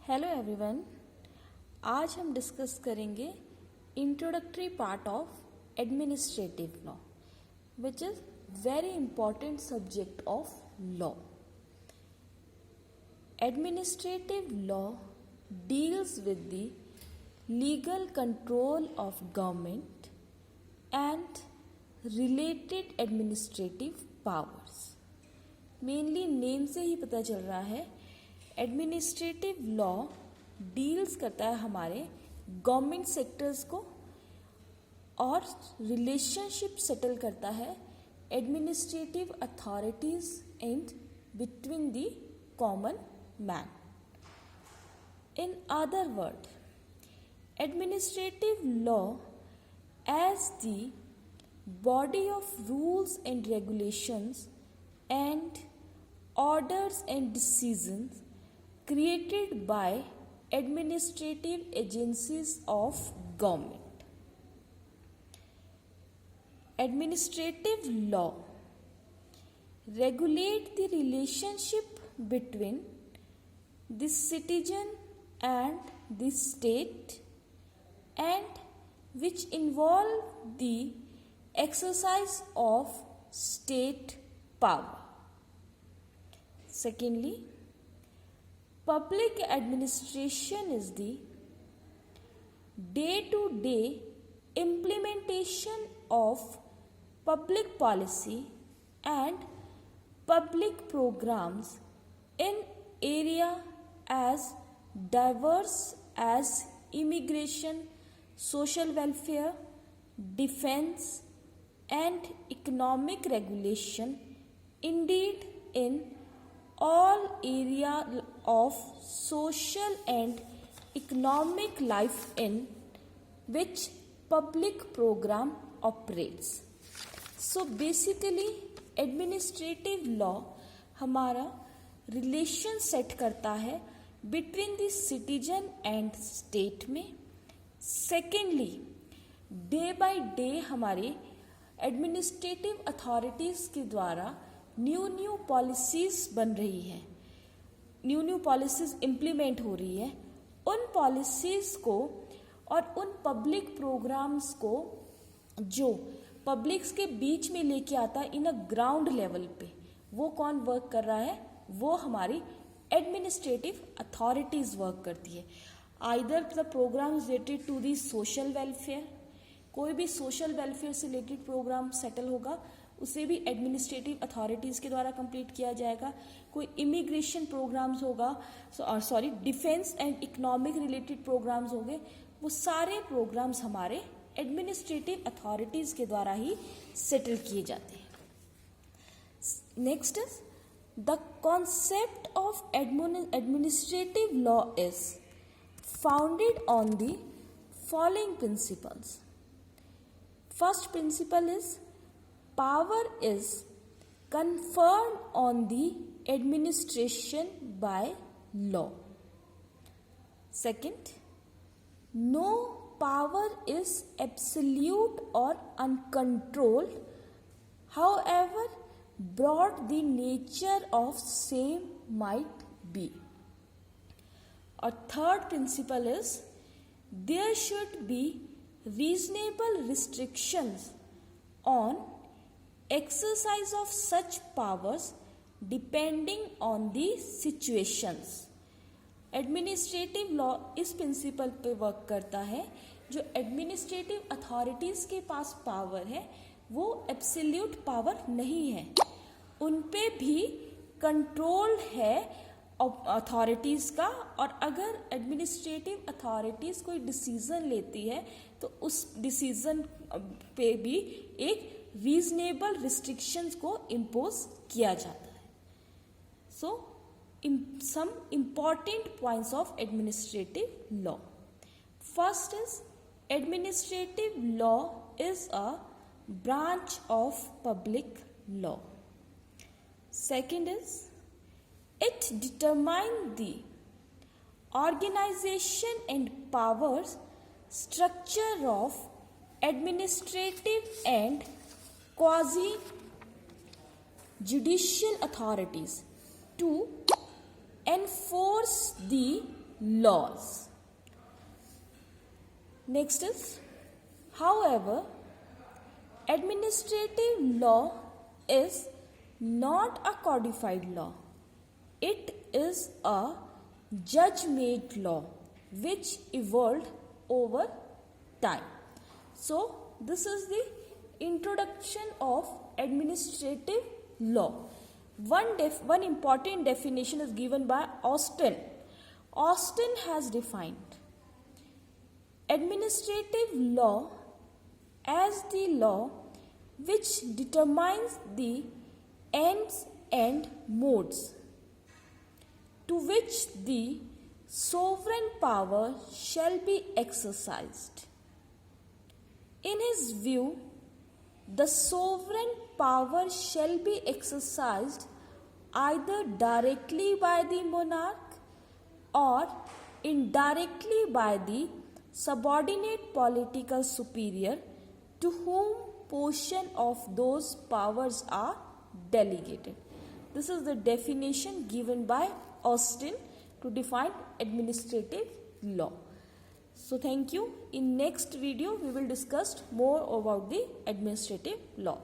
Hello everyone. आज हम discuss करेंगे introductory part of administrative law which is very important subject of law. Administrative law deals with the legal control of government and related administrative powers. Mainly name से ही पता चल रहा है administrative law deals करता है हमारे government sectors को और रिलेशनशिप सेटल करता है administrative authorities and between the common man. In other words, administrative law as the body of rules and regulations and orders and decisions created by administrative agencies of government. Administrative law regulate the relationship between the citizen and the state and which involve the exercise of state power. Secondly, public administration is the day-to-day implementation of public policy and public programs in area as diverse as immigration, social welfare, defense, and economic regulation. Indeed, in all area of social and economic life in which public program operates. So basically administrative law हमारा relation set करता है between the citizen and state में. Secondly, day by day हमारे administrative authorities के द्वारा new policies बन रही है, न्यू पॉलिसीज़ इम्प्लीमेंट हो रही है. उन पॉलिसीज़ को और उन पब्लिक प्रोग्राम्स को जो पब्लिक्स के बीच में लेके आता है इन अ ग्राउंड लेवल पे, वो कौन वर्क कर रहा है? वो हमारी एडमिनिस्ट्रेटिव अथॉरिटीज़ वर्क करती है. Either the programme related to the social welfare, कोई भी सोशल वेलफेयर से रिलेटेड प्रोग्राम सेटल होगा उसे भी एडमिनिस्ट्रेटिव अथॉरिटीज़ के द्वारा कंप्लीट किया जाएगा. कोई इमिग्रेशन प्रोग्राम्स होगा defence and economic related programmes होंगे, वो सारे प्रोग्राम्स हमारे एडमिनिस्ट्रेटिव अथॉरिटीज़ के द्वारा ही सेटल किए जाते हैं. Next is the concept of administrative law is founded on the following principles. First principle is power is conferred on the administration by law. Second, no power is absolute or uncontrolled, however broad the nature of same might be. Or third principle is there should be reasonable restrictions on exercise of such powers depending on the situations. Administrative law इस principal पे work करता है, जो administrative authorities के पास power है वो absolute power नहीं है, उन पे भी कंट्रोल है अथॉरिटीज़ का. और अगर एडमिनिस्ट्रेटिव अथॉरिटीज़ कोई डिसीज़न लेती है तो उस डिसीज़न पे भी एक रीजनेबल रिस्ट्रिक्शंस को इम्पोज किया जाता है. सो some important points of administrative law. First is administrative law is a branch of public law. Second is it determines the organization and powers structure of administrative and quasi judicial authorities to enforce the laws. Next is, however, administrative law is not a codified law. It is a judge-made law which evolved over time. So, this is the introduction of administrative law. One important definition is given by Austin. Austin has defined administrative law as the law which determines the ends and modes to which the sovereign power shall be exercised. In his view, the sovereign power shall be exercised either directly by the monarch or indirectly by the subordinate political superior to whom portion of those powers are delegated. This is the definition given by Austin to define administrative law. So thank you. In next video we will discuss more about the administrative law.